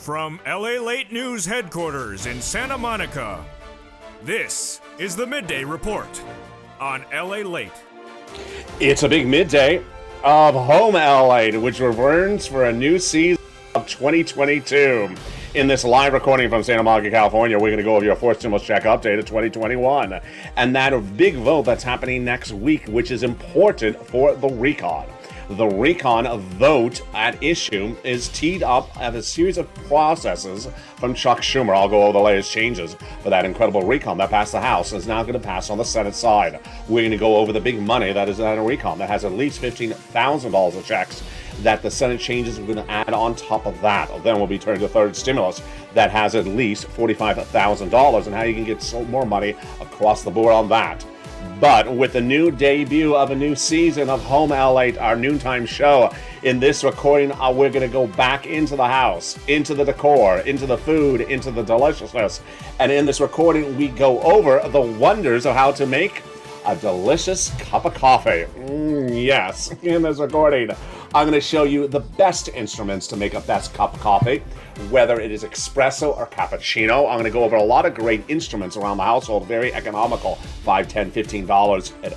From LALATE News headquarters in Santa Monica, this is the Midday Report on LALATE. It's a big midday of Home LALATE, which returns for a new season of 2022. In this live recording from Santa Monica, California, we're going to go over your fourth stimulus check update of 2021 and that big vote that's happening next week, which is important for the recon. The recon vote at issue is teed up as a series of processes from Chuck Schumer. I'll go over the latest changes for that incredible recon that passed the House and is now going to pass on the Senate side. We're going to go over the big money that is in a recon that has at least $15,000 of checks that the Senate changes are going to add on top of that. Then we'll be turning to third stimulus that has at least $45,000 and how you can get some more money across the board on that. But with the new debut of a new season of Home LALATE, our noontime show, in this recording, we're going to go back into the house, into the decor, into the food, into the deliciousness. And in this recording, we go over the wonders of how to make a delicious cup of coffee. Yes, in this recording, I'm going to show you the best instruments to make a best cup of coffee, whether it is espresso or cappuccino. I'm going to go over a lot of great instruments around the household, very economical, $5, $10, $15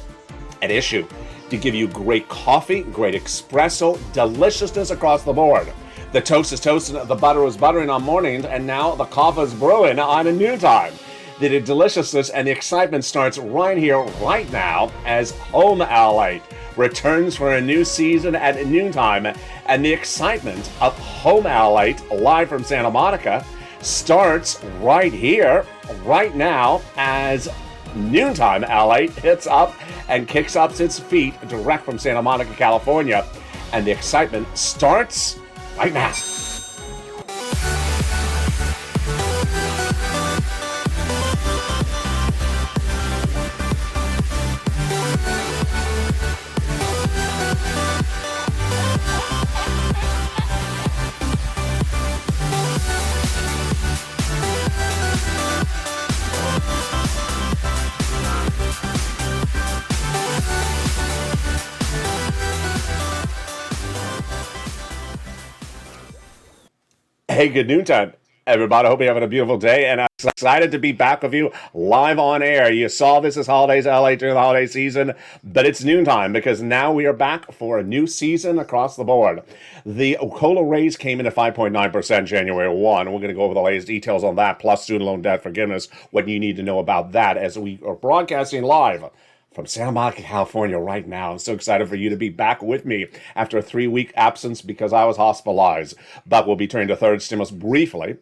at issue, to give you great coffee, great espresso, deliciousness across the board. The toast is toasting, the butter is buttering on mornings, and now the coffee is brewing on a noontime. The deliciousness and the excitement starts right here, right now, as Home LALATE returns for a new season at noontime. And the excitement of Home LALATE, live from Santa Monica, starts right here, right now, as noontime LALATE hits up and kicks up its feet direct from Santa Monica, California. And the excitement starts right now. Hey, good noontime, everybody. Hope you're having a beautiful day, and I'm excited to be back with you live on air. You saw this as Holidays LA during the holiday season, but it's noontime because now we are back for a new season across the board. The COLA raise came in at 5.9% January 1. We're going to go over the latest details on that, plus student loan debt forgiveness, what you need to know about that as we are broadcasting live from Santa Monica, California right now. I'm so excited for you to be back with me after a 3-week absence because I was hospitalized. But we'll be turning to third stimulus briefly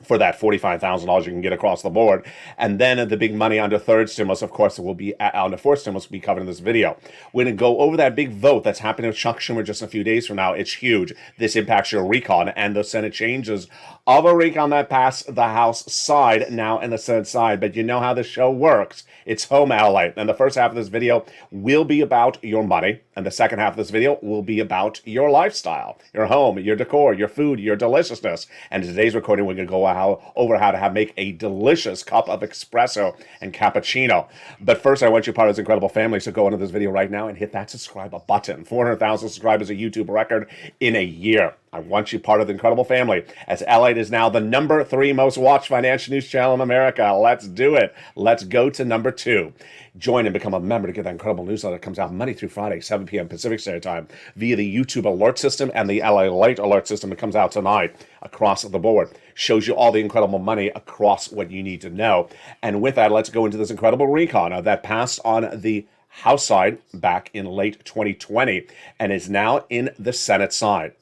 for that $45,000 you can get across the board. And then the big money under third stimulus, of course, it will be on the fourth stimulus will be covered in this video. We're going to go over that big vote that's happening with Chuck Schumer just a few days from now. It's huge. This impacts your recon and the Senate changes of a recon that passed the House side now and the Senate side. But you know how this show works. It's Home LALATE. And the first half of this video will be about your money. And the second half of this video will be about your lifestyle, your home, your decor, your food, your deliciousness. And in today's recording, we're going to go over how to make a delicious cup of espresso and cappuccino. But first, I want you part of this incredible family, so go into this video right now and hit that subscribe button. 400,000 subscribers, a YouTube record in a year. I want you part of the incredible family, as LALATE is now the number 3 most watched financial news channel in America. Let's do it. Let's go to number 2. Join and become a member to get that incredible newsletter that comes out Monday through Friday, 7 p.m. Pacific Standard Time, via the YouTube alert system and the LALATE alert system that comes out tonight across the board. Shows you all the incredible money across what you need to know. And with that, let's go into this incredible recon that passed on the House side back in late 2020 and is now in the Senate side.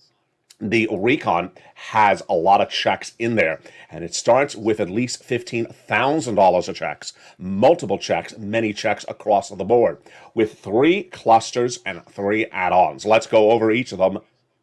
The recon has a lot of checks in there, and it starts with at least $15,000 of checks, multiple checks, many checks across the board, with 3 clusters and 3 add-ons. Let's go over each of them,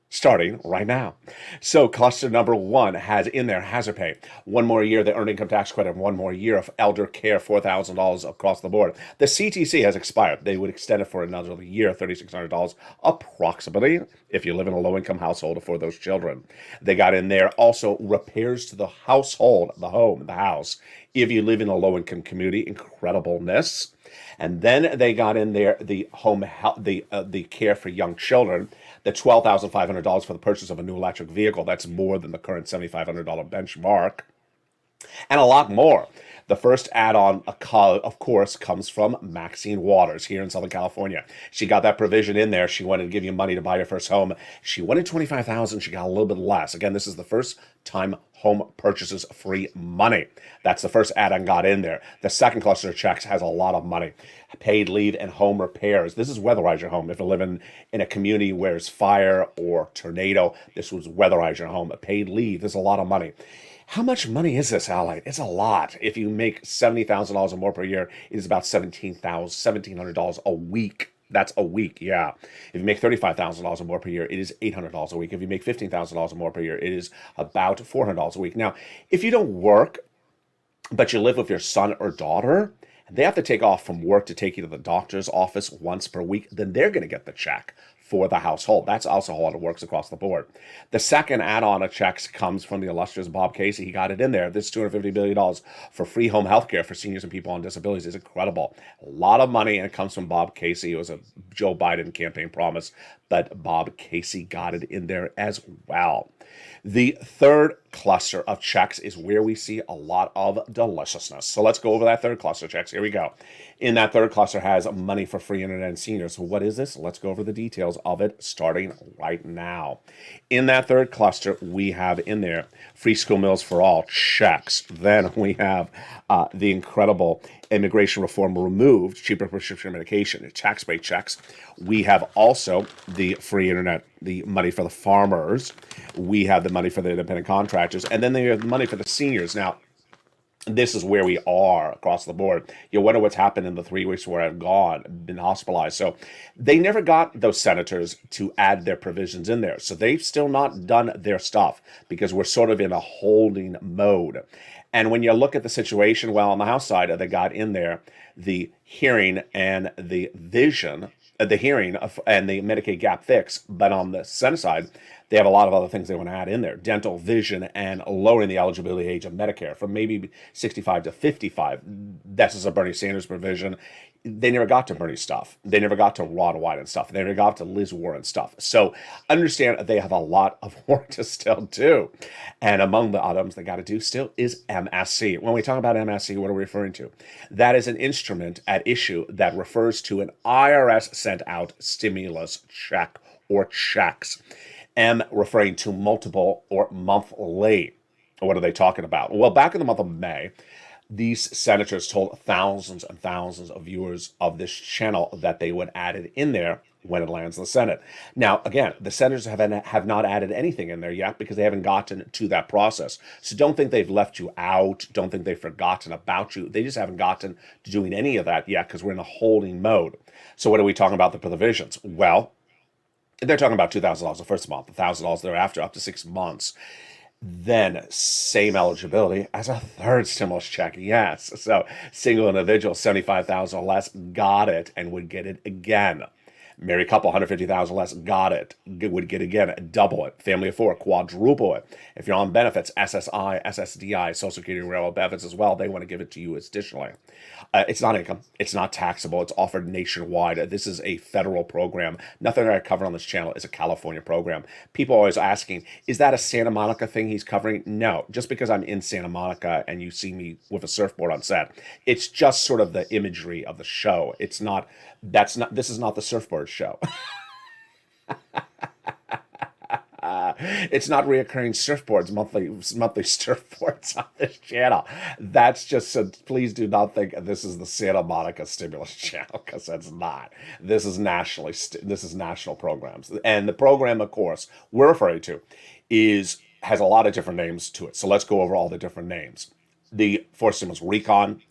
starting right now. So cluster number 1 has in there hazard pay, 1 more year, the earned income tax credit, 1 more year of elder care, $4,000 across the board. The CTC has expired. They would extend it for another year, $3,600 approximately, if you live in a low-income household for those children. They got in there also repairs to the household, the home, the house, if you live in a low-income community, incredibleness. And then they got in there the home health, the care for young children. the $12,500 for the purchase of a new electric vehicle. That's more than the current $7,500 benchmark, and a lot more. The first add-on, of course, comes from Maxine Waters here in Southern California. She got that provision in there. She wanted to give you money to buy your first home. She wanted $25,000. She got a little bit less. Again, this is the first time home purchases free money. That's the first add-on got in there. The second cluster of checks has a lot of money. Paid leave and home repairs. This is weatherize your home. If you're living in a community where there's fire or tornado, this was weatherize your home. Paid leave. There's a lot of money. How much money is this, LALATE? It's a lot. If you make $70,000 or more per year, it is about $1,700 a week. That's a week, yeah. If you make $35,000 or more per year, it is $800 a week. If you make $15,000 or more per year, it is about $400 a week. Now, if you don't work, but you live with your son or daughter, they have to take off from work to take you to the doctor's office once per week, then they're going to get the check for the household. That's also how it works across the board. The second add-on of checks comes from the illustrious Bob Casey. He got it in there. This $250 billion for free home health care for seniors and people on disabilities is incredible. A lot of money, and it comes from Bob Casey. It was a Joe Biden campaign promise, but Bob Casey got it in there as well. The third cluster of checks is where we see a lot of deliciousness. So let's go over that third cluster of checks. Here we go. In that third cluster has money for free internet and seniors. So what is this? Let's go over the details of it starting right now. In that third cluster, we have in there free school meals for all checks. Then we have the incredible immigration reform removed, cheaper prescription medication, tax break checks. We have also the free internet, the money for the farmers. We have the money for the independent contractors, and then they have the money for the seniors. Now, this is where we are across the board. You wonder what's happened in the 3 weeks where I've been hospitalized. So they never got those senators to add their provisions in there. So they've still not done their stuff because we're sort of in a holding mode. And when you look at the situation, well, on the House side, they got in there the hearing and the vision, the hearing of, and the Medicaid gap fix. But on the Senate side, they have a lot of other things they want to add in there. Dental, vision, and lowering the eligibility age of Medicare from maybe 65 to 55. This is a Bernie Sanders provision. They never got to Bernie stuff. They never got to Ron Wyden and stuff. They never got to Liz Warren stuff. So understand they have a lot of work to still do. And among the items they got to do still is MSC. When we talk about MSC, what are we referring to? That is an instrument at issue that refers to an IRS sent out stimulus check or checks. M referring to multiple or monthly. What are they talking about? Well, back in the month of May, these senators told thousands and thousands of viewers of this channel that they would add it in there when it lands in the Senate. Now, again, the senators have not added anything in there yet because they haven't gotten to that process. So don't think they've left you out. Don't think they've forgotten about you. They just haven't gotten to doing any of that yet because we're in a holding mode. So what are we talking about the provisions? Well, they're talking about $2,000 the first month, $1,000 thereafter, up to 6 months. Then same eligibility as a third stimulus check. Yes. So single individual, $75,000 or less, got it and would get it again. Married couple, $150,000 less, got it, would get again, double it. Family of 4, quadruple it. If you're on benefits, SSI, SSDI, Social Security, railroad benefits as well, they want to give it to you additionally. It's not income. It's not taxable. It's offered nationwide. This is a federal program. Nothing I cover on this channel is a California program. People are always asking, is that a Santa Monica thing he's covering? No, just because I'm in Santa Monica and you see me with a surfboard on set, it's just sort of the imagery of the show. This is not the surfboard show. It's not reoccurring surfboards, monthly surfboards on this channel. That's just so please do not think this is the Santa Monica stimulus channel, because that's not. This is national programs. And the program, of course, we're referring to has a lot of different names to it. So let's go over all the different names. The Forced Stimulus Recon,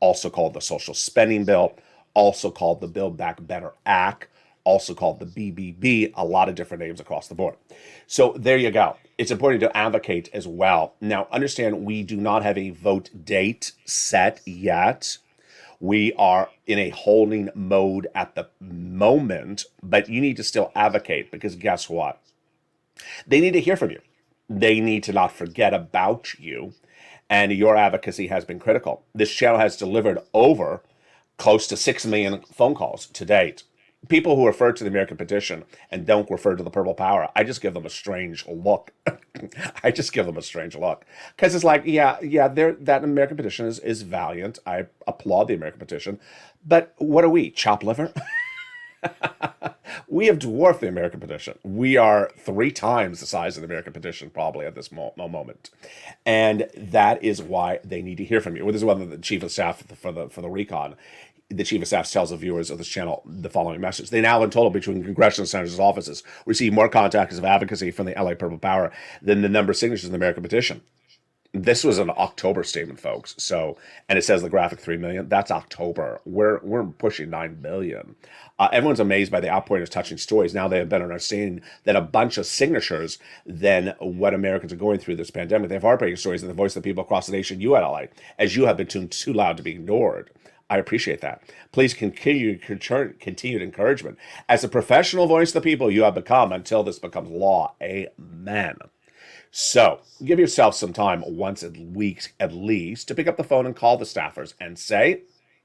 also called the Social Spending Bill, also called the Build Back Better Act, also called the BBB, a lot of different names across the board. So there you go. It's important to advocate as well. Now, understand we do not have a vote date set yet. We are in a holding mode at the moment, but you need to still advocate because guess what? They need to hear from you. They need to not forget about you, and your advocacy has been critical. This channel has delivered over close to 6 million phone calls to date. People who refer to the American petition and don't refer to the purple power, I just give them a strange look. I just give them a strange look because it's like, yeah, that American petition is valiant. I applaud the American petition, but what are we, chop liver? We have dwarfed the American petition. We are 3 times the size of the American petition, probably at this moment, and that is why they need to hear from you. Well, this is what the chief of staff for the recon. The chief of staff tells the viewers of this channel the following message. They now, in total, between congressional senators' offices, receive more contacts of advocacy from the LA Purple Power than the number of signatures in the American petition. This was an October statement, folks. So, and it says the graphic 3 million. That's October. We're pushing 9 billion. Everyone's amazed by the outpouring of touching stories. Now they have better understanding that a bunch of signatures than what Americans are going through this pandemic. They have heartbreaking stories in the voice of the people across the nation. You at LA, as you have been tuned too loud to be ignored. I appreciate that. Please continue continued encouragement. As a professional voice of the people you have become until this becomes law. Amen. So give yourself some time once a week at least to pick up the phone and call the staffers and say,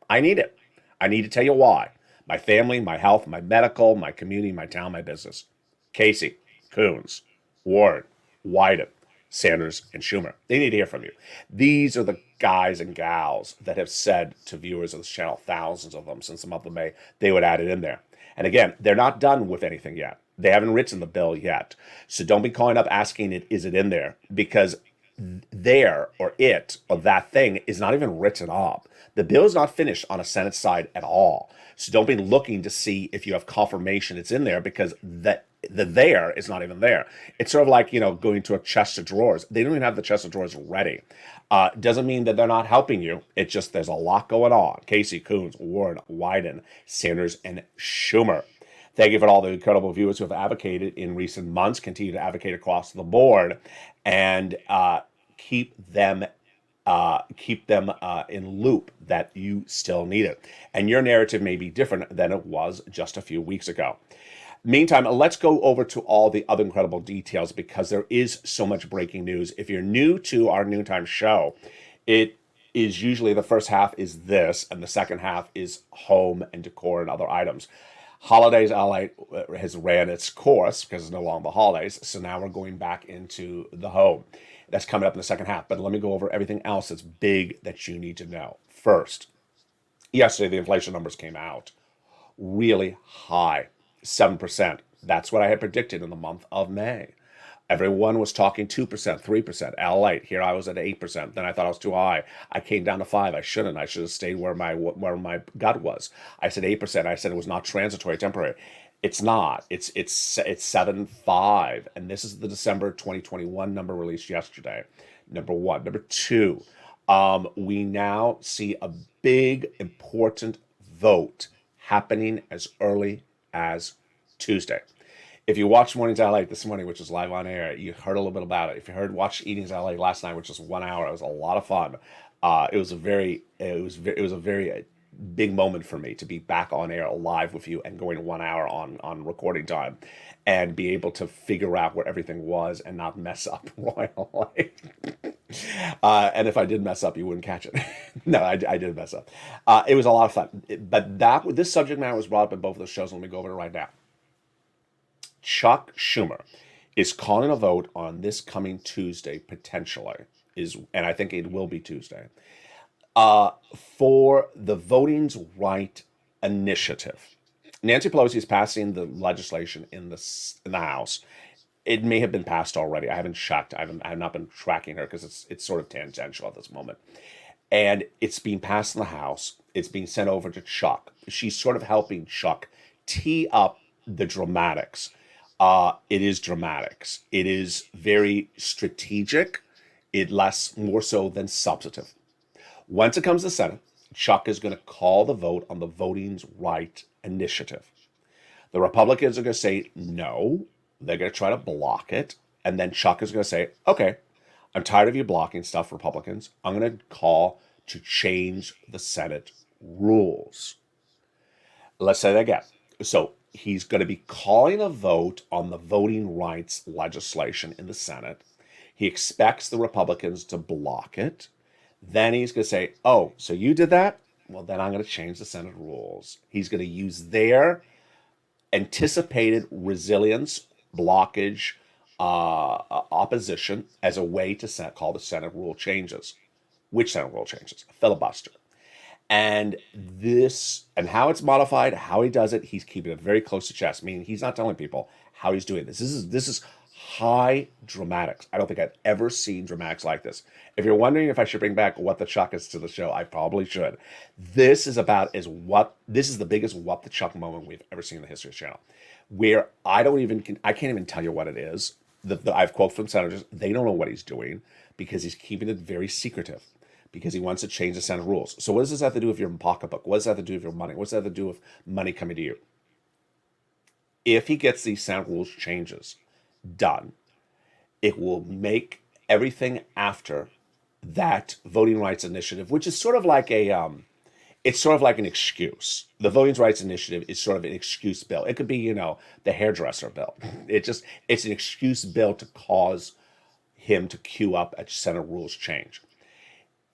I need it. I need to tell you why. My family, my health, my medical, my community, my town, my business. Casey, Coons, Warren, Wyden, Sanders, and Schumer. They need to hear from you. These are the guys and gals that have said to viewers of this channel, thousands of them since the month of May, they would add it in there. And again, they're not done with anything yet. They haven't written the bill yet. So don't be calling up asking it, is it in there? Because there or it or that thing is not even written up. The bill is not finished on a Senate side at all. So don't be looking to see if you have confirmation it's in there because the there is not even there. It's sort of like, going to a chest of drawers. They don't even have the chest of drawers ready. Doesn't mean that they're not helping you. It's just there's a lot going on. Casey, Coons, Warren, Wyden, Sanders, and Schumer. Thank you for all the incredible viewers who have advocated in recent months. Continue to advocate across the board and keep them in loop that you still need it. And your narrative may be different than it was just a few weeks ago. Meantime, let's go over to all the other incredible details because there is so much breaking news. If you're new to our noontime show, it is usually the first half is this and the second half is home and decor and other items. Holidays LA has ran its course because it's no longer the holidays. So now we're going back into the home. That's coming up in the second half. But let me go over everything else that's big that you need to know. First, yesterday the inflation numbers came out really high, 7%. That's what I had predicted in the month of May. Everyone was talking 2%, 3%. LALATE. Here I was at 8%. Then I thought I was too high. I came down to 5. I shouldn't. I should have stayed where my gut was. I said 8%. I said it was not transitory, temporary. It's not. It's 7.5. And this is the December 2021 number released yesterday. Number one. Number two, we now see a big, important vote happening as early as Tuesday. If you watched Mornings LA this morning, which is live on air, you heard a little bit about it. If you watched Evenings LA last night, which was 1 hour, it was a lot of fun. It was a very big moment for me to be back on air live with you and going 1 hour on recording time and be able to figure out where everything was and not mess up royally. And if I did mess up, you wouldn't catch it. No, I did mess up. It was a lot of fun. But this subject matter was brought up in both of those shows. Let me go over it right now. Chuck Schumer is calling a vote on this coming Tuesday, potentially, and I think it will be Tuesday, for the Voting Rights Initiative. Nancy Pelosi is passing the legislation in the House. It may have been passed already. I haven't checked. I have not been tracking her because it's sort of tangential at this moment. And it's being passed in the House. It's being sent over to Chuck. She's sort of helping Chuck tee up the dramatics. It is dramatics. It is very strategic. More so than substantive. Once it comes to the Senate, Chuck is going to call the vote on the Voting Rights Initiative. The Republicans are going to say no. They're going to try to block it. And then Chuck is going to say, okay, I'm tired of you blocking stuff, Republicans. I'm going to call to change the Senate rules. Let's say that again. So he's going to be calling a vote on the voting rights legislation in the Senate. He expects the Republicans to block it. Then he's going to say, oh, so you did that? Well, then I'm going to change the Senate rules. He's going to use their anticipated resilience, blockage, opposition as a way to call the Senate rule changes. Which Senate rule changes? Filibuster. And this, and how it's modified, how he does it, he's keeping it very close to chest, meaning he's not telling people how he's doing this. This is high dramatics. I don't think I've ever seen dramatics like this. If you're wondering if I should bring back What the Chuck is to the show, I probably should. This is the biggest What the Chuck moment we've ever seen in the history of the channel, where I can't even tell you what it is. I've quoted from senators, they don't know what he's doing because he's keeping it very secretive, because he wants to change the Senate rules. So what does this have to do with your pocketbook? What does that have to do with your money? What does that have to do with money coming to you? If he gets these Senate rules changes done, it will make everything after that voting rights initiative, which is sort of like it's sort of like an excuse. The voting rights initiative is sort of an excuse bill. It could be, the hairdresser bill. It's an excuse bill to cause him to queue up a Senate rules change.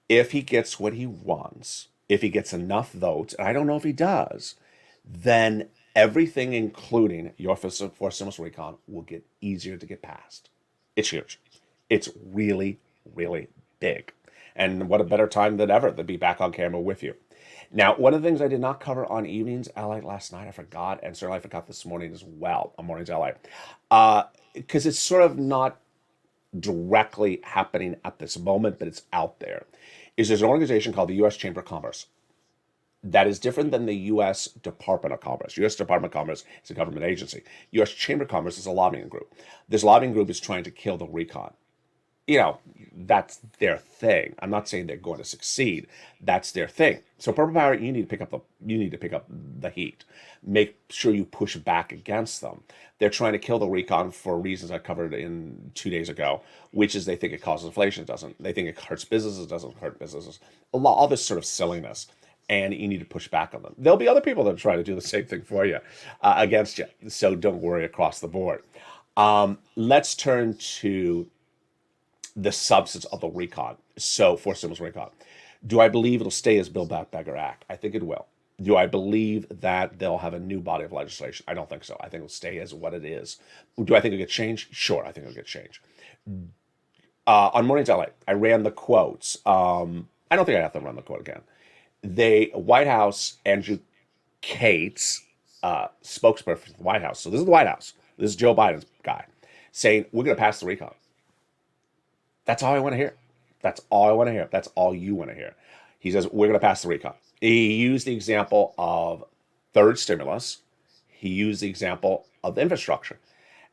If he gets what he wants, if he gets enough votes, and I don't know if he does, then everything, including your forced stimulus recon, will get easier to get passed. It's huge. It's really, really big. And what a better time than ever to be back on camera with you. Now, one of the things I did not cover on Evenings LA last night, I forgot, and certainly I forgot this morning as well, on Mornings LA, because it's sort of not directly happening at this moment, but it's out there, is there's an organization called the U.S. Chamber of Commerce that is different than the U.S. Department of Commerce. U.S. Department of Commerce is a government agency. U.S. Chamber of Commerce is a lobbying group. This lobbying group is trying to kill the recon. That's their thing. I'm not saying they're going to succeed. That's their thing. So Purple Power, you need to pick up the heat. Make sure you push back against them. They're trying to kill the recon for reasons I covered in 2 days ago, which is they think it causes inflation. It doesn't. They think it hurts businesses. It doesn't hurt businesses. All this sort of silliness. And you need to push back on them. There'll be other people that are trying to do the same thing for you, against you. So don't worry across the board. Let's turn to the substance of the recon. So, forced stimulus recon. Do I believe it'll stay as Build Back Better Act? I think it will. Do I believe that they'll have a new body of legislation? I don't think so. I think it'll stay as what it is. Do I think it'll get changed? Sure, I think it'll get changed. On Mornings LA, I ran the quotes. I don't think I have to run the quote again. White House, Andrew Cates, spokesperson for the White House. So this is the White House. This is Joe Biden's guy saying, we're going to pass the recon. That's all I want to hear. That's all I want to hear. That's all you want to hear. He says, we're going to pass the recon. He used the example of third stimulus. He used the example of infrastructure.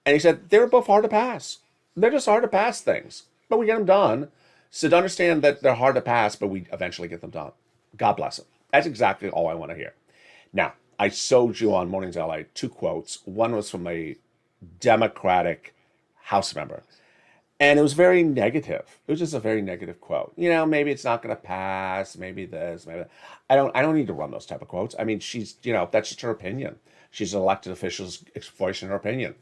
And he said, they were both hard to pass. They're just hard to pass things, but we get them done. So to understand that they're hard to pass, but we eventually get them done. God bless him. That's exactly all I want to hear. Now, I showed you on Mornings LA 2 quotes. One was from a Democratic House member, and it was very negative. It was just a very negative quote. Maybe it's not going to pass. Maybe this. Maybe that. I don't need to run those type of quotes. I mean, she's that's just her opinion. She's an elected official voicing her opinion.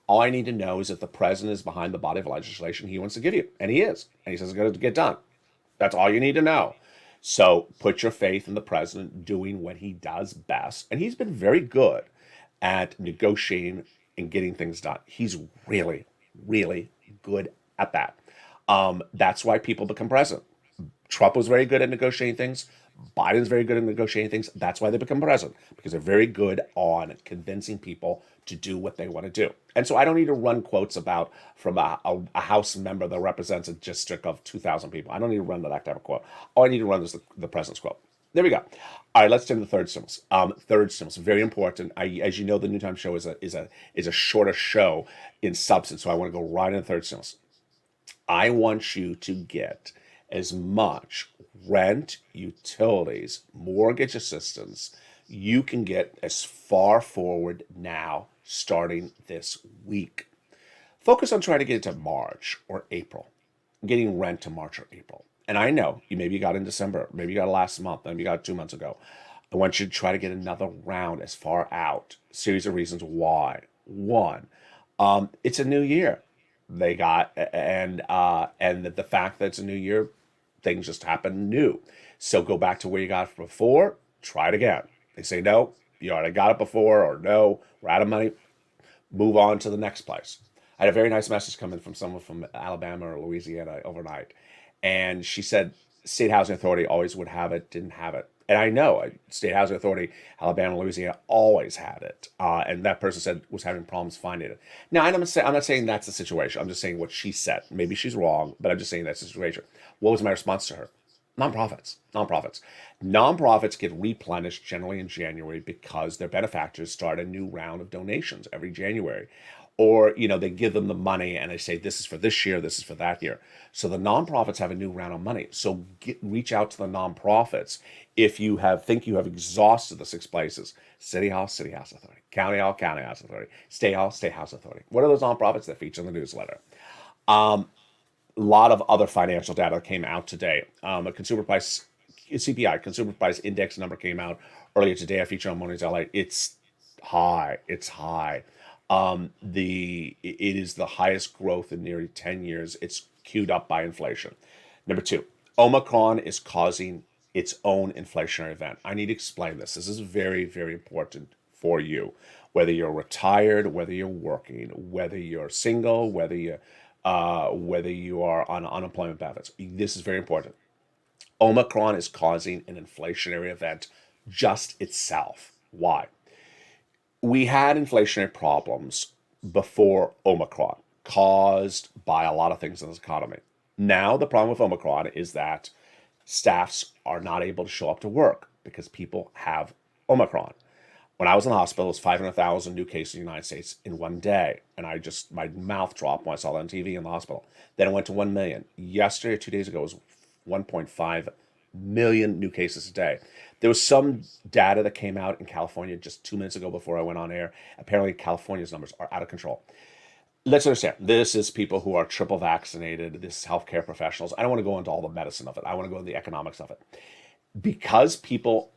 All I need to know is that the president is behind the body of legislation he wants to give you, and he is, and he says it's going to get done. That's all you need to know. So put your faith in the president doing what he does best. And he's been very good at negotiating and getting things done. He's really, really good at that. That's why people become president. Trump was very good at negotiating things. Biden's very good at negotiating things. That's why they become president, because they're very good on convincing people to do what they want to do. And so I don't need to run quotes from a House member that represents a district of 2,000 people. I don't need to run that type of quote. All I need to run is the president's quote. There we go. All right, let's turn to the third stimulus. Third stimulus, very important. As you know, the Noontime Show is a shorter show in substance, so I want to go right into the third stimulus. I want you to get as much rent, utilities, mortgage assistance you can get as far forward now, starting this week. Focus on trying to get it to March or April, getting rent to March or April. And I know maybe you got in December, maybe you got last month, maybe you got 2 months ago. I want you to try to get another round as far out. Series of reasons why. One, it's a new year. They got and the fact that it's a new year, things just happen new. So go back to where you got before. Try it again. They say no, You already got it before, or no, we're out of money. Move on to the next place. I had a very nice message come in from someone from Alabama or Louisiana overnight. And she said, State Housing Authority always would have it, didn't have it. And I know State Housing Authority, Alabama, Louisiana, always had it. And that person said was having problems finding it. Now, I'm not saying that's the situation. I'm just saying what she said. Maybe she's wrong, but I'm just saying that's the situation. What was my response to her? Nonprofits. Nonprofits get replenished generally in January because their benefactors start a new round of donations every January. Or, they give them the money and they say, this is for this year, this is for that year. So the nonprofits have a new round of money. So reach out to the nonprofits if you think you have exhausted the 6 places: City Hall, City House Authority; County Hall, County House Authority; State Hall, State House Authority. What are those nonprofits that feature in the newsletter? A lot of other financial data came out today. A consumer price, CPI, consumer price index number came out earlier today. I featured on Mornings LA. It's high. It is the highest growth in nearly 10 years. It's queued up by inflation. Number 2, Omicron is causing its own inflationary event. I need to explain this. This is very, very important for you. Whether you're retired, whether you're working, whether you're single, whether you are on unemployment benefits. This is very important. Omicron is causing an inflationary event just itself. Why? We had inflationary problems before Omicron caused by a lot of things in this economy. Now, the problem with Omicron is that staffs are not able to show up to work because people have Omicron. When I was in the hospital, it was 500,000 new cases in the United States in one day. And my mouth dropped when I saw that on TV in the hospital. Then it went to 1 million. Yesterday, 2 days ago, it was 1.5 million new cases a day. There was some data that came out in California just 2 minutes ago before I went on air. Apparently, California's numbers are out of control. Let's understand, this is people who are triple vaccinated. This is healthcare professionals. I don't want to go into all the medicine of it. I want to go into the economics of it. Because people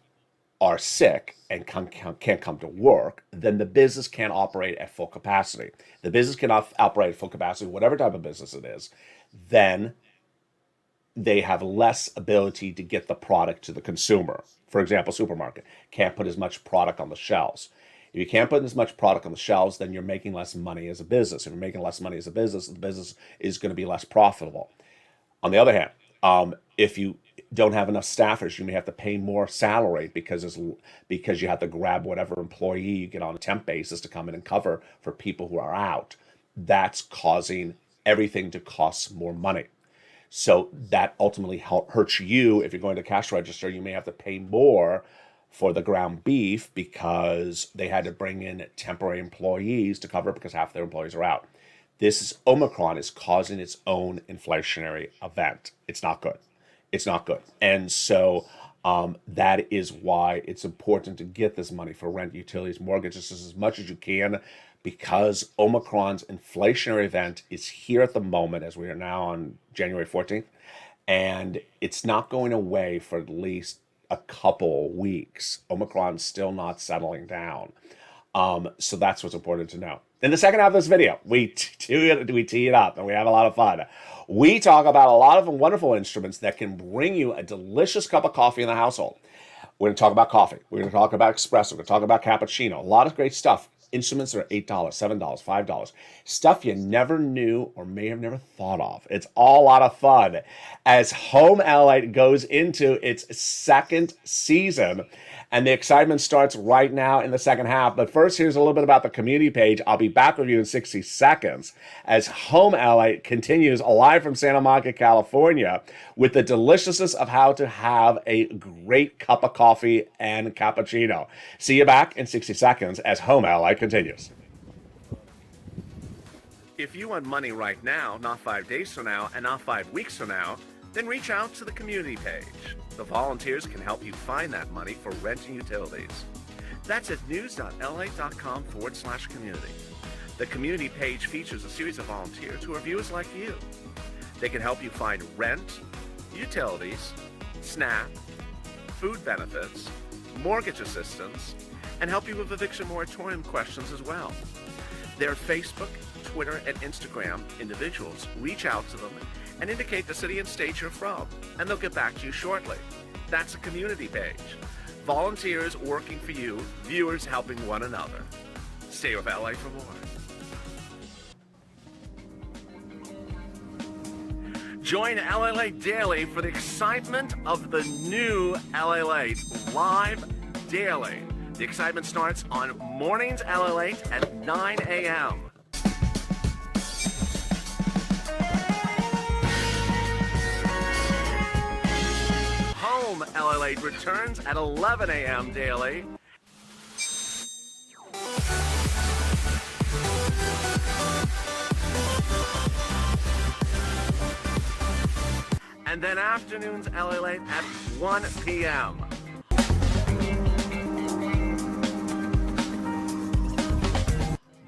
are sick and can't come to work, then the business can't operate at full capacity. The business cannot operate at full capacity, whatever type of business it is, then they have less ability to get the product to the consumer. For example, supermarket can't put as much product on the shelves. If you can't put as much product on the shelves, then you're making less money as a business. If you're making less money as a business, the business is going to be less profitable. On the other hand, if you don't have enough staffers, you may have to pay more salary because you have to grab whatever employee you get on a temp basis to come in and cover for people who are out. That's causing everything to cost more money. So that ultimately hurts you. If you're going to cash register, you may have to pay more for the ground beef because they had to bring in temporary employees to cover because half their employees are out. Omicron is causing its own inflationary event. It's not good. And so that is why it's important to get this money for rent, utilities, mortgages as much as you can, because Omicron's inflationary event is here at the moment as we are now on January 14th, and it's not going away for at least a couple weeks. Omicron's still not settling down. So that's what's important to know. In the second half of this video, we tee it up and we have a lot of fun. We talk about a lot of wonderful instruments that can bring you a delicious cup of coffee in the household. We're going to talk about coffee. We're going to talk about espresso. We're going to talk about cappuccino. A lot of great stuff. Instruments are $8, $7, $5. Stuff you never knew or may have never thought of. It's all a lot of fun as Home LALATE goes into its second season. And the excitement starts right now in the second half. But first, here's a little bit about the community page. I'll be back with you in 60 seconds as Home LALATE continues live from Santa Monica, California, with the deliciousness of how to have a great cup of coffee and cappuccino. See you back in 60 seconds as Home LALATE continues. If you want money right now, not 5 days from now, and not 5 weeks from now, then reach out to the community page. The volunteers can help you find that money for rent and utilities. That's at news.la.com/community. The community page features a series of volunteers who are viewers like you. They can help you find rent, utilities, SNAP, food benefits, mortgage assistance, and help you with eviction moratorium questions as well. Their Facebook, Twitter, and Instagram individuals reach out to them and indicate the city and state you're from, and they'll get back to you shortly. That's a community page. Volunteers working for you, viewers helping one another. Stay with LA for more. Join LALATE daily for the excitement of the new LALATE live daily. The excitement starts on mornings LALATE at 9 a.m. Home LALATE returns at 11 a.m. daily. And then afternoons LALATE at 1 p.m.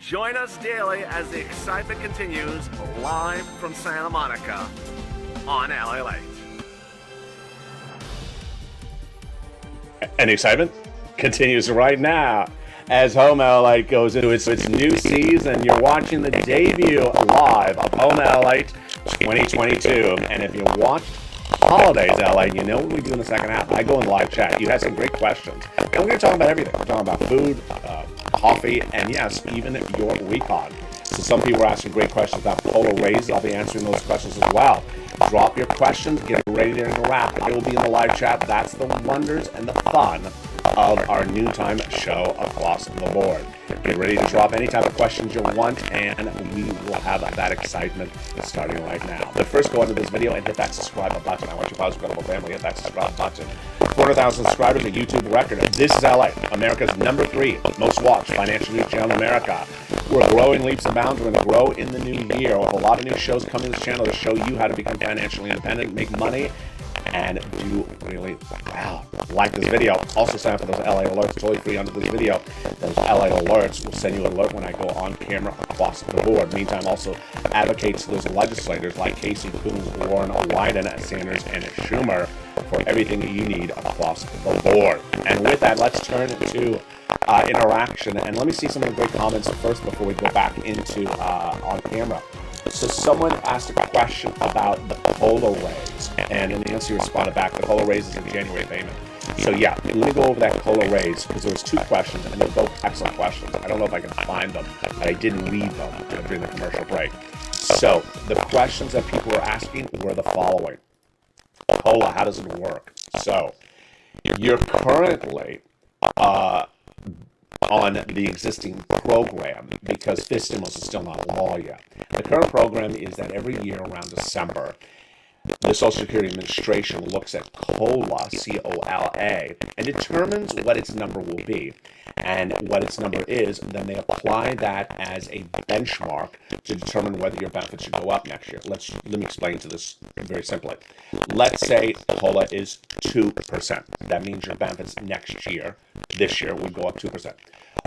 Join us daily as the excitement continues live from Santa Monica on LALATE. And the excitement continues right now as Home LALATE goes into its new season. You're watching the debut live of Home LALATE 2022. And if you watch Holidays LA, you know what we do in the second half. I go in the live chat. You have some great questions. And we're going to talk about everything. We're talking about food, coffee, and yes, even your recon. So some people are asking great questions about polo raises. I'll be answering those questions as well. Drop your questions. Get ready to interact. I will be in the live chat. That's the wonders and the fun of our noontime show across the board. Get ready to drop any type of questions you want, and we will have that excitement starting right now. But first, go into this video and hit that subscribe button. I want you to incredible family, hit that subscribe button. 400,000 subscribers, a YouTube record. This is LA, America's #3 most watched financial news channel in America. We're growing leaps and bounds. We're going to grow in the new year with a lot of new shows coming to this channel to show you how to become financially independent, make money, and do really well. Like this video. Also sign up for those LA alerts, totally free under this video. Those LA alerts will send you an alert when I go on camera across the board. Meantime, also advocates to those legislators like Casey, Coons, Warren, Wyden, Sanders, and Schumer for everything that you need across the board. And with that, let's turn to interaction. And let me see some of the great comments first before we go back into on camera. So someone asked a question about the COLA raise, and Nancy responded back, the COLA raise is a January payment. So yeah, let me go over that COLA raise, because there was two questions, and they're both excellent questions. I don't know if I can find them, but I didn't read them during the commercial break. So the questions that people were asking were the following. COLA, how does it work? So you're currently on the existing program because this stimulus is still not law yet. The current program is that every year around December, the Social Security Administration looks at COLA, C-O-L-A, and determines what its number will be. And what its number is, then they apply that as a benchmark to determine whether your benefits should go up next year. Let me explain to this very simply. Let's say COLA is 2%. That means your benefits next year, this year, would go up 2%.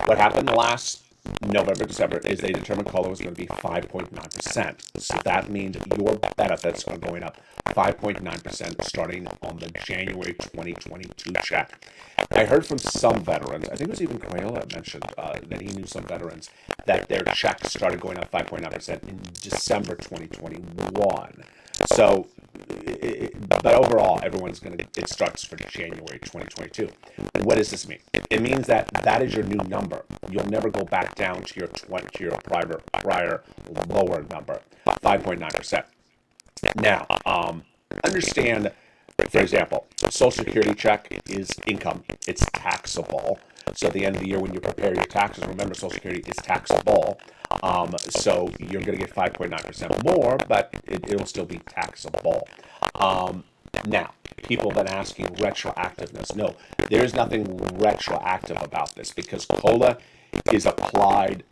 What happened last November, December, is they determined COLA was going to be 5.9%. So that means your benefits are going up 5.9% starting on the January 2022 check. I heard from some veterans, I think it was even Crayola mentioned that he knew some veterans, that their checks started going up 5.9% in December 2021. So, but overall, everyone's going to, it starts for January 2022. What does this mean? It means that that is your new number. You'll never go back down to your prior lower number, 5.9%. Now, understand, for example, Social Security check is income. It's taxable. So at the end of the year, when you prepare your taxes, remember Social Security is taxable. So you're going to get 5.9% more, but it'll still be taxable. Now, people have been asking retroactiveness. No, there's nothing retroactive about this because COLA is applied,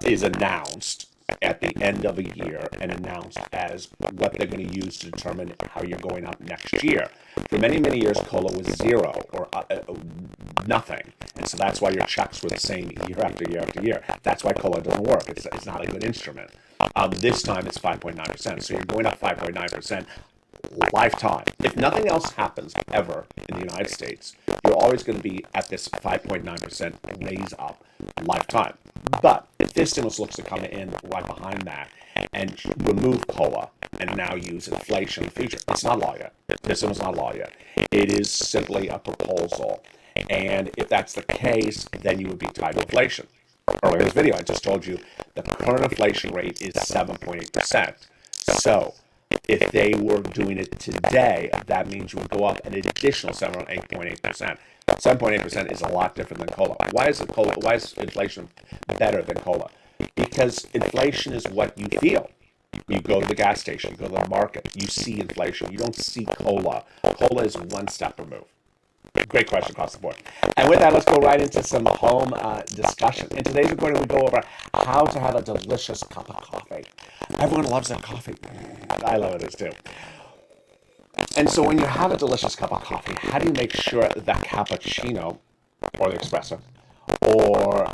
is announced at the end of a year and announced as what they're going to use to determine how you're going up next year. For many, many years, COLA was zero or nothing. And so that's why your checks were the same year after year after year. That's why COLA doesn't work. It's not a good instrument. This time it's 5.9%. So you're going up 5.9% lifetime. If nothing else happens ever in the United States, you're always going to be at this 5.9% raise up lifetime. But if this stimulus looks to come in right behind that and remove COLA, and now use inflation in the future. It's not law yet. This one is not law yet. It is simply a proposal. And if that's the case, then you would be tied to inflation. Earlier in this video, I just told you the current inflation rate is 7.8%. So if they were doing it today, that means you would go up an additional 8.8%. 7.8% is a lot different than cola. Why is inflation better than cola? Because inflation is what you feel. You go to the gas station, you go to the market, you see inflation. You don't see cola. Cola is one step removed. Great question across the board. And with that, let's go right into some home discussion. In today's recording, we go over how to have a delicious cup of coffee. Everyone loves their coffee. I love it too. And so when you have a delicious cup of coffee, how do you make sure the cappuccino or the espresso or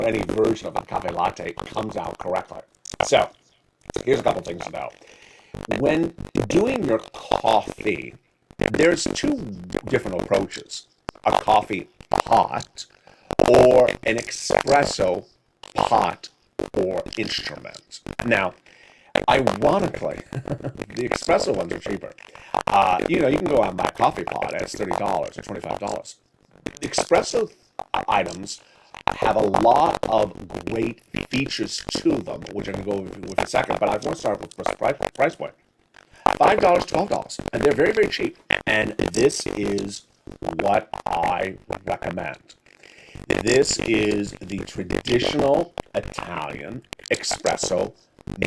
any version of a cafe latte comes out correctly? So here's a couple things to know. When doing your coffee, there's two different approaches: a coffee pot or an espresso pot or instrument. Now, ironically, the espresso ones are cheaper. You can go out and buy a coffee pot, and it's $30 or $25. Espresso items have a lot of great features to them, which I'm going to go over with in a second, but I want to start with the price point. $5, $12, and they're very, very cheap. And this is what I recommend. This is the traditional Italian espresso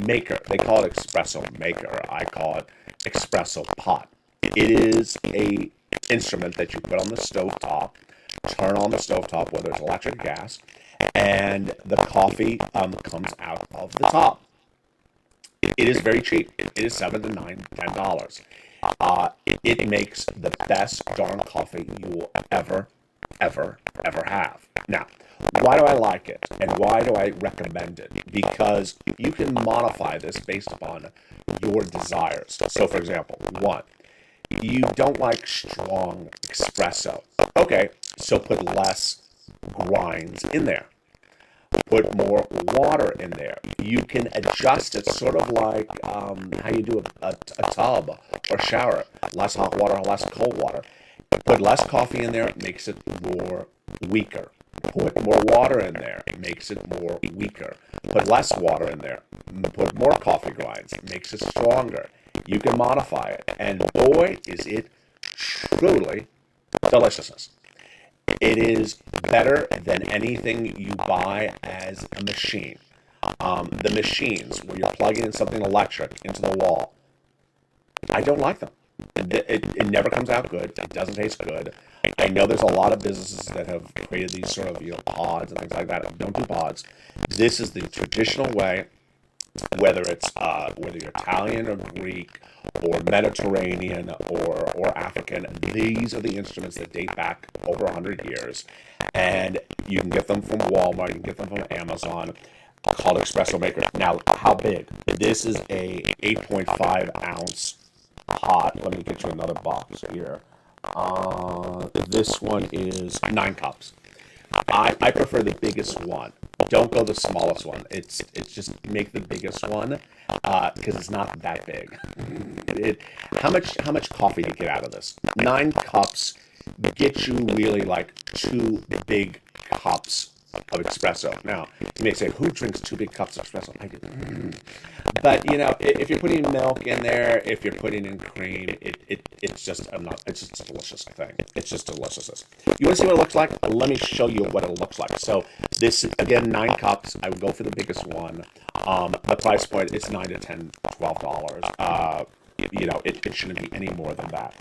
maker. They call it espresso maker. I call it espresso pot. It is a instrument that you put on the stovetop, turn on the stovetop, whether it's electric or gas, and the coffee comes out of the top. It is very cheap. It is $7 to $9, $10. It makes the best darn coffee you will ever have. Now, why do I like it and why do I recommend it? Because you can modify this based upon your desires. So, for example, one, you don't like strong espresso. Okay, so put less grinds in there. Put more water in there. You can adjust it sort of like how you do a tub or shower. Less hot water, less cold water. Put less coffee in there, it makes it more weaker. Put more water in there, it makes it more weaker. Put less water in there, put more coffee grinds, it makes it stronger. You can modify it, and boy, is it truly deliciousness. It is better than anything you buy as a machine. The machines where you're plugging in something electric into the wall, I don't like them. It never comes out good. It doesn't taste good. I know there's a lot of businesses that have created these sort of pods and things like that. Don't do pods. This is the traditional way. Whether you're Italian or Greek or Mediterranean or African, these are the instruments that date back over 100 years, and you can get them from Walmart, you can get them from Amazon, called espresso maker. Now, how big? This is a 8.5 ounce pot. Let me get you another box here. This one is 9 cups. I prefer the biggest one. Don't go the smallest one. It's just make the biggest one because it's not that big. How much coffee do you get out of this? 9 cups get you really like 2 big cups of espresso. Now, you may say, who drinks 2 big cups of espresso? I do. But, if you're putting milk in there, if you're putting in cream, it's just a delicious thing. It's just deliciousness. You want to see what it looks like? Let me show you what it looks like. So this, again, 9 cups. I would go for the biggest one. The price point is $9 to $10, $12. It shouldn't be any more than that.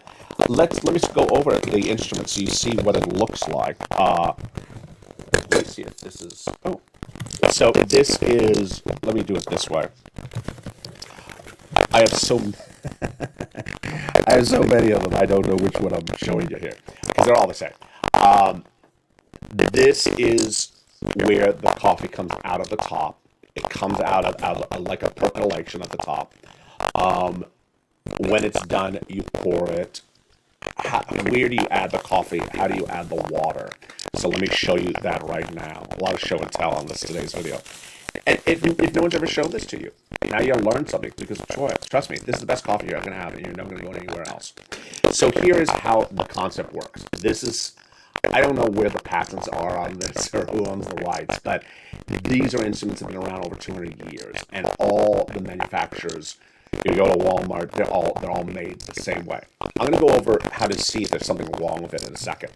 Let me just go over the instrument so you see what it looks like. Let's see if this is... Oh. So this is... Let me do it this way. I have so many of them, I don't know which one I'm showing you here. Because they're all the same. This is where the coffee comes out of the top. It comes out of like a percolation at the top. When it's done, you pour it. Where do you add the coffee? How do you add the water? So let me show you that right now. A lot of show and tell on today's video. And if no one's ever shown this to you, now you'll learn something because trust me, this is the best coffee you're going to have and you're not going to go anywhere else. So here is how the concept works. This is, I don't know where the patents are on this or who owns the rights, but these are instruments that have been around over 200 years, and all the manufacturers, you go to Walmart, they're all made the same way. I'm going to go over how to see if there's something wrong with it in a second.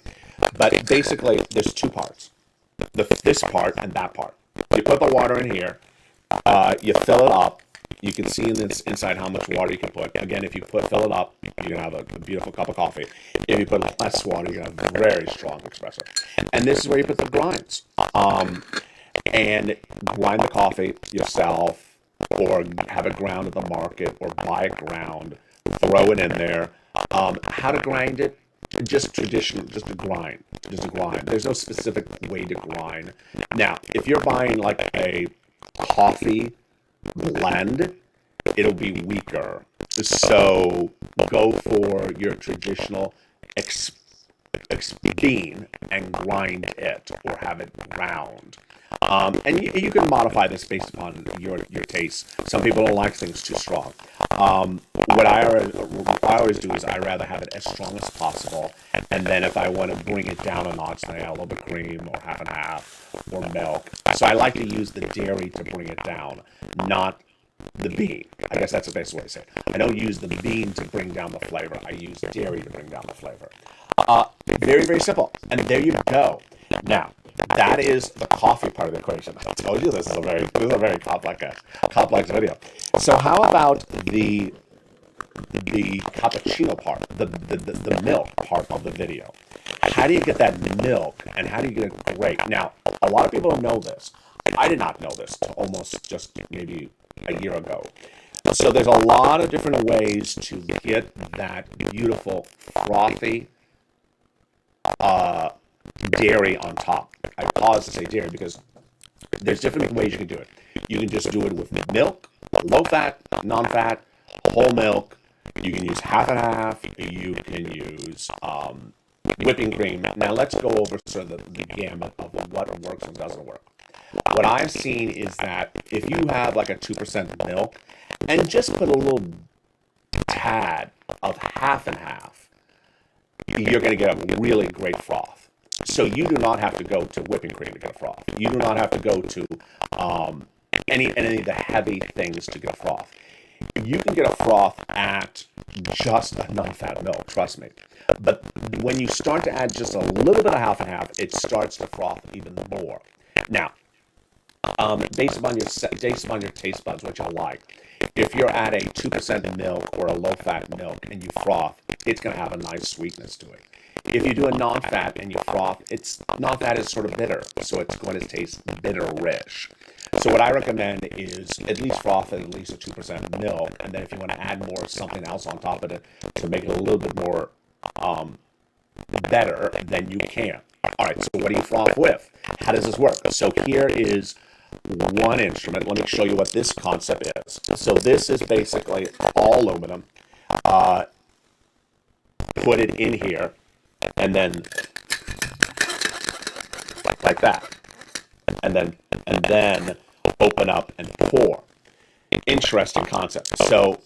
But basically, there's two parts, this part and that part. You put the water in here, you fill it up. You can see in this inside how much water you can put. Again, if you fill it up, you can have a beautiful cup of coffee. If you put less water, you can have a very strong espresso. And this is where you put the grinds. And grind the coffee yourself, or have it ground at the market, or buy it ground, throw it in there. How to grind it? Just traditional, just a grind. There's no specific way to grind. Now, if you're buying like a coffee blend, it'll be weaker. So go for your traditional bean and grind it, or have it ground. And you can modify this based upon your taste. Some people don't like things too strong. What I always do is I rather have it as strong as possible, and then if I want to bring it down a notch, then I add a little bit of cream or half and half or milk. So I like to use the dairy to bring it down, not the bean. I guess that's the best way to say it. I don't use the bean to bring down the flavor. I use dairy to bring down the flavor. Very, very simple. And there you go. Now, that is the coffee part of the equation. I told you this is a very complex video. So how about the cappuccino part, the milk part of the video? How do you get that milk, and how do you get it great? Now, a lot of people don't know this. I did not know this till almost just maybe a year ago. So there's a lot of different ways to get that beautiful frothy dairy on top. I pause to say dairy because there's different ways you can do it. You can just do it with milk, low fat, non-fat, whole milk. You can use half and half. You can use whipping cream. Now let's go over sort of the gamut of what works and doesn't work. What I've seen is that if you have like a 2% milk and just put a little tad of half and half, you're going to get a really great froth. So you do not have to go to whipping cream to get a froth. You do not have to go to any of the heavy things to get a froth. You can get a froth at just a non-fat milk, trust me. But when you start to add just a little bit of half and half, it starts to froth even more. Now, based upon your taste buds, what you like. If you're at a 2% milk or a low-fat milk and you froth, it's going to have a nice sweetness to it. If you do a non-fat and you froth, non-fat is sort of bitter, so it's going to taste bitter-ish. So what I recommend is at least froth at least a 2% milk, and then if you want to add more something else on top of it to make it a little bit more better, then you can. All right, so what do you froth with? How does this work? So here is one instrument. Let me show you what this concept is. So this is basically all aluminum. Put it in here, and then like that, and then open up and pour. Interesting concept. So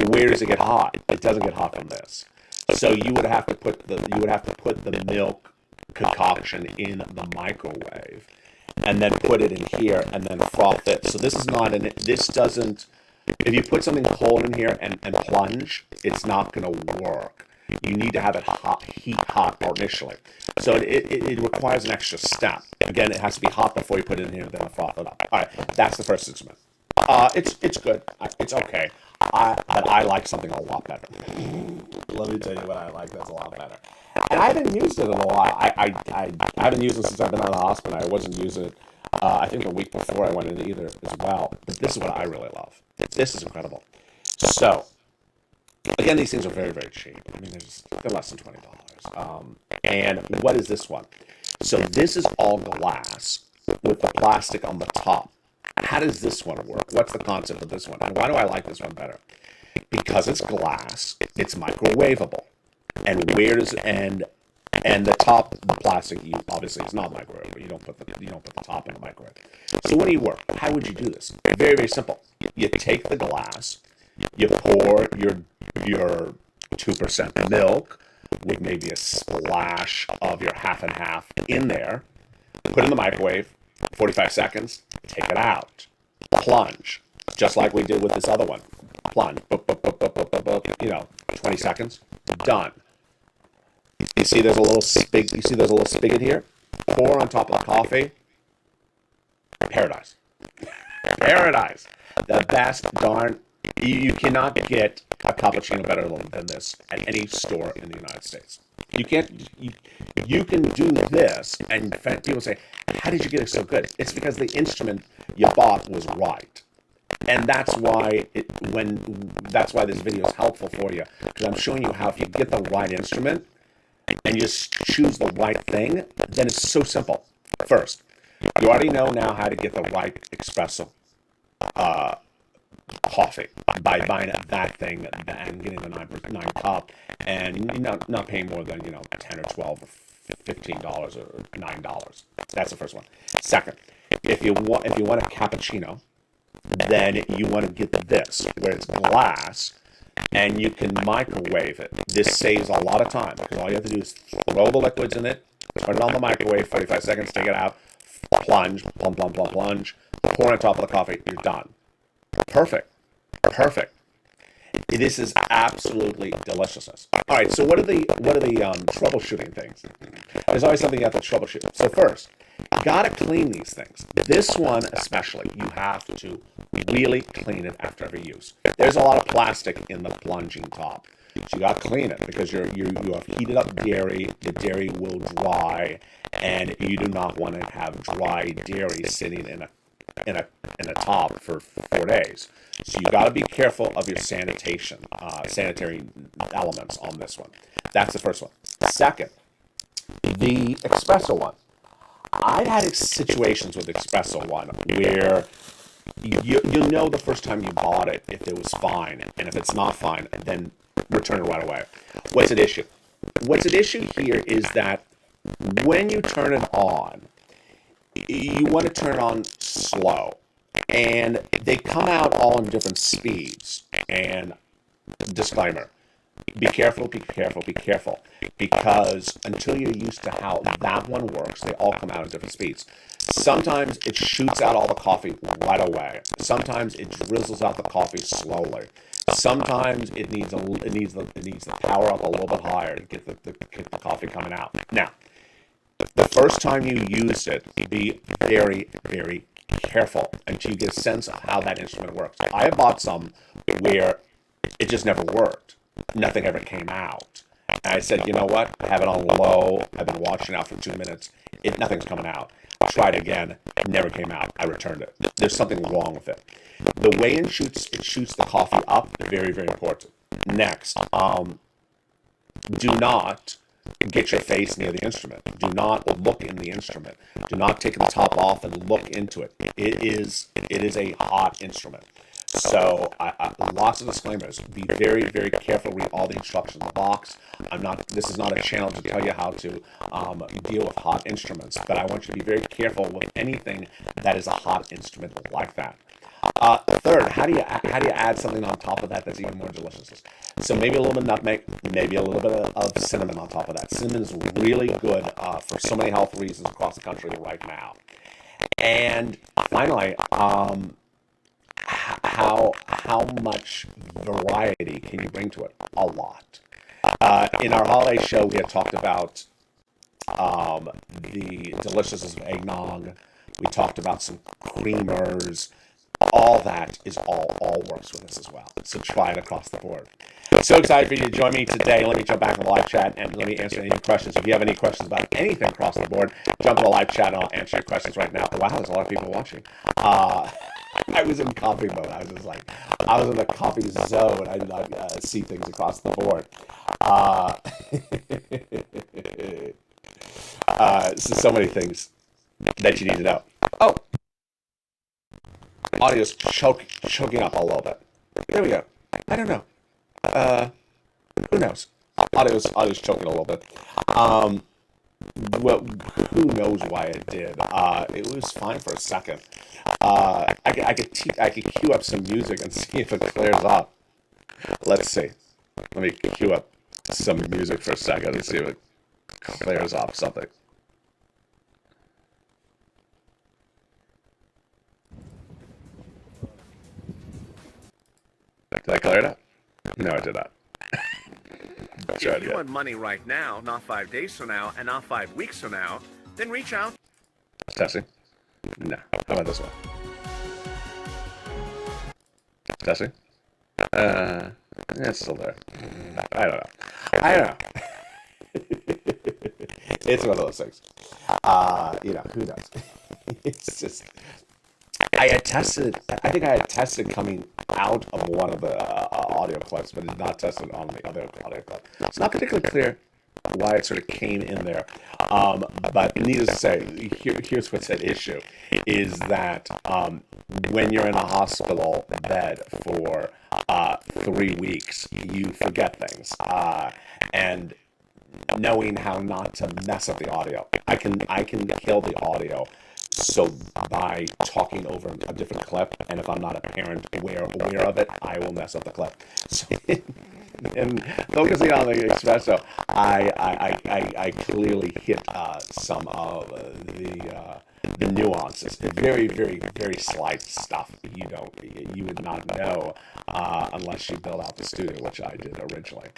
where does it get hot? It doesn't get hot from this. So you would have to put the milk concoction in the microwave, and then put it in here, and then froth it. So this is not this doesn't. If you put something cold in here and plunge, it's not going to work. You need to have it hot initially. So it requires an extra step. Again, it has to be hot before you put it in here, and then froth it up. All right, that's the first instrument. It's good. It's okay. But I like something a lot better. Let me tell you what I like that's a lot better. And I haven't used it in a while. I haven't used it since I've been out of the hospital. I wasn't using it, I think the week before I went in either as well. But this is what I really love. This is incredible. So, again, these things are very, very cheap. I mean, they're less than $20. And what is this one? So this is all glass with the plastic on the top. How does this one work? What's the concept of this one? And why do I like this one better? Because it's glass, it's microwavable. And And the top, the plastic, you obviously it's not microwave. You don't put the top in the microwave. So when do you work? How would you do this? Very, very simple. You take the glass, you pour your 2% milk with maybe a splash of your half and half in there, put it in the microwave, 45 seconds, take it out, plunge, just like we did with this other one. Plunge, 20 seconds, done. You see there's a little spigot here? Pour on top of the coffee. Paradise. Paradise. The best darn. You cannot get a cappuccino better than this at any store in the United States. You can't. You can do this, and people say, "How did you get it so good?" It's because the instrument you bought was right, and that's why this video is helpful for you, because I'm showing you how if you get the right instrument and you just choose the right thing, then it's so simple. First, you already know now how to get the right espresso coffee by buying that thing and getting the 9 cup, and not paying more than $10 or $12 or $15 or $9. That's the first one. Second, if you want a cappuccino, then you want to get this where it's glass and you can microwave it. This saves a lot of time because all you have to do is throw the liquids in it, turn it on the microwave, 45 seconds, take it out, plunge, plunge, pour on top of the coffee, you're done. Perfect. This is absolutely deliciousness. All right, so what are the troubleshooting things? There's always something you have to troubleshoot. So first, gotta clean these things. This one especially, you have to really clean it after every use. There's a lot of plastic in the plunging top, so you gotta clean it because you have heated up dairy. The dairy will dry, and you do not want to have dry dairy sitting in a top for 4 days. So you got to be careful of your sanitary elements on this one. That's the first one. Second, the espresso one. I've had situations with espresso one where you know the first time you bought it if it was fine, and if it's not fine, then return it right away. What's at issue? What's at issue here is that when you turn it on, you want to turn it on slow, and they come out all in different speeds. And disclaimer, be careful, because until you're used to how that one works, they all come out at different speeds. Sometimes it shoots out all the coffee right away. Sometimes it drizzles out the coffee slowly. Sometimes it needs the power up a little bit higher to get the coffee coming out. Now, the first time you use it, be very, very careful until you get a sense of how that instrument works. I have bought some where it just never worked. Nothing ever came out. And I said, you know what? I have it on low. I've been watching it out for 2 minutes. Nothing's coming out. I tried again. It never came out. I returned it. There's something wrong with it. The way it shoots the coffee up, very, very important. Next, do not get your face near the instrument. Do not look in the instrument. Do not take the top off and look into it. It is a hot instrument. So lots of disclaimers. Be very, very careful. Read all the instructions in the box. This is not a channel to tell you how to deal with hot instruments, but I want you to be very careful with anything that is a hot instrument like that. Third, how do you add something on top of that that's even more delicious? So maybe a little bit of nutmeg, maybe a little bit of cinnamon on top of that. Cinnamon is really good for so many health reasons across the country right now. And finally, how much variety can you bring to it? A lot. In our holiday show, we had talked about the deliciousness of eggnog. We talked about some creamers. All that is all works with this as well. So try it across the board. So excited for you to join me today. Let me jump back in the live chat and let me answer any questions. If you have any questions about anything across the board, jump in the live chat and I'll answer your questions right now. Wow, there's a lot of people watching. I was in coffee mode. I was in a coffee zone. I did not see things across the board. So many things that you need to know. Oh, audio's choking up a little bit. There we go. I don't know. Who knows? Audio's choking a little bit. Well, who knows why it did? It was fine for a second. I could cue up some music and see if it clears up. Let's see. Let me cue up some music for a second and see if it clears up something. Did I clear it up? No, I did not. Try it If you again. want money right now, not 5 days from now, and not 5 weeks from now, then reach out. Testing? No. How about this one? Testing? It's still there. I don't know. I don't know. It's one of those things. Who knows? It's just. I think I had tested coming out of one of the audio clips, but it's not tested on the other audio clip. It's not particularly clear why it sort of came in there. But needless to say, here's what's at issue, is that when you're in a hospital bed for 3 weeks, you forget things. And knowing how not to mess up the audio. I can kill the audio. So by talking over a different clip, and if I'm not apparent aware of it, I will mess up the clip. So, and focusing on the espresso, I clearly hit some of the nuances. Very, very, very slight stuff you would not know unless you build out the studio, which I did originally.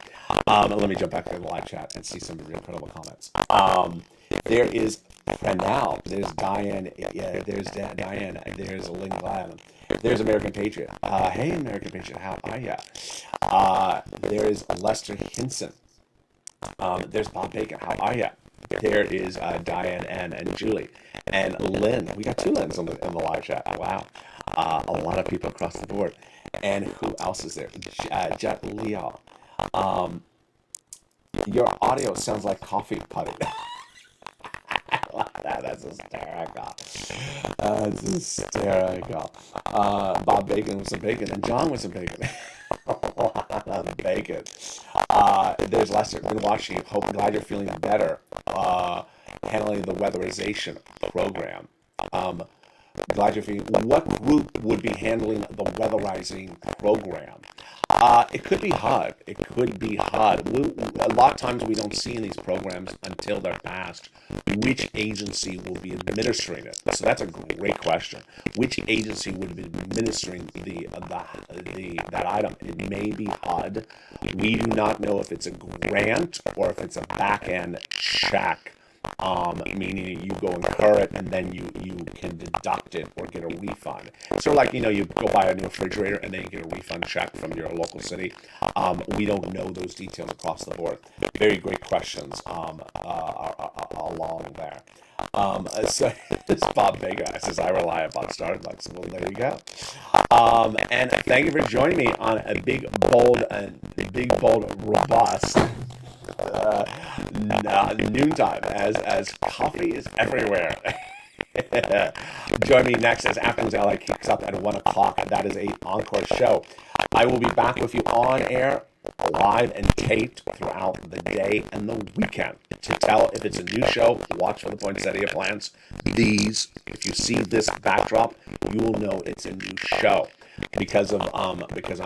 Let me jump back to the live chat and see some of the incredible comments. There is Pranal, there's Diane, there's Diane, there's Lynn Glenn, there's American Patriot. Hey, American Patriot, how are ya? There's Lester Hinson. There's Bob Bacon, how are ya? There is Diane and Julie. And Lynn. We got 2 Lyns in the live chat. Wow. A lot of people across the board. And who else is there? Jet Leo. Your audio sounds like coffee putty. I love that. That's hysterical. That's hysterical. Bob Bacon with some bacon, and John with some bacon. A lot of bacon. There's Lester. Been watching. Glad you're feeling better. Handling the weatherization program. Glad you're feeling. What group would be handling the weatherizing program? It could be HUD. It could be HUD. A lot of times we don't see in these programs until they're passed which agency will be administering it. So that's a great question. Which agency would be administering that item? It may be HUD. We do not know if it's a grant or if it's a back-end check. Meaning you go incur it and then you can deduct it or get a refund. So like, you go buy a new refrigerator and then you get a refund check from your local city. We don't know those details across the board. Very great questions along there. So this Bob Vega says, I rely upon Starbucks. Well, there you go. And thank you for joining me on a big, bold, robust noontime as coffee is everywhere. Join me next as Afternoons LA kicks up at 1 o'clock. That is a encore show. I will be back with you on air, live and taped throughout the day and the weekend. To tell if it's a new show, watch for the poinsettia plants. If you see this backdrop, you will know it's a new show. Because I'm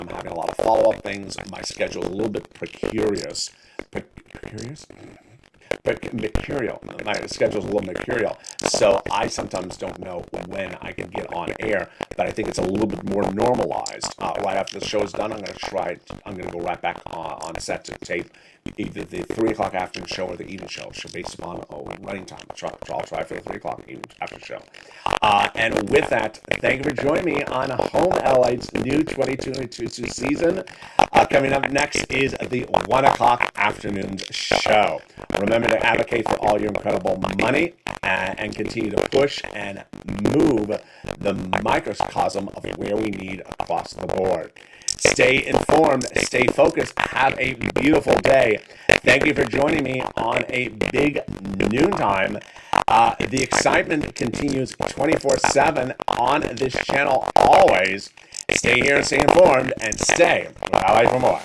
having a lot of follow-up things, my schedule is a little bit precarious. Mercurial. My schedule's a little mercurial, so I sometimes don't know when I can get on air. But I think it's a little bit more normalized. Right after the show is done, I'm going to go right back on set to tape either the 3 o'clock afternoon show or the evening show. So based upon running time, I'll try for the 3 o'clock evening after show. And with that, thank you for joining me on Home LA's new 2022 season. Coming up next is the 1 o'clock afternoon show. Remember to advocate for all your incredible money and continue to push and move the microcosm of where we need across the board. Stay informed, stay focused, have a beautiful day. Thank you for joining me on a big noontime. The excitement continues 24/7 on this channel always. Stay here, stay informed, and stay with LA for more.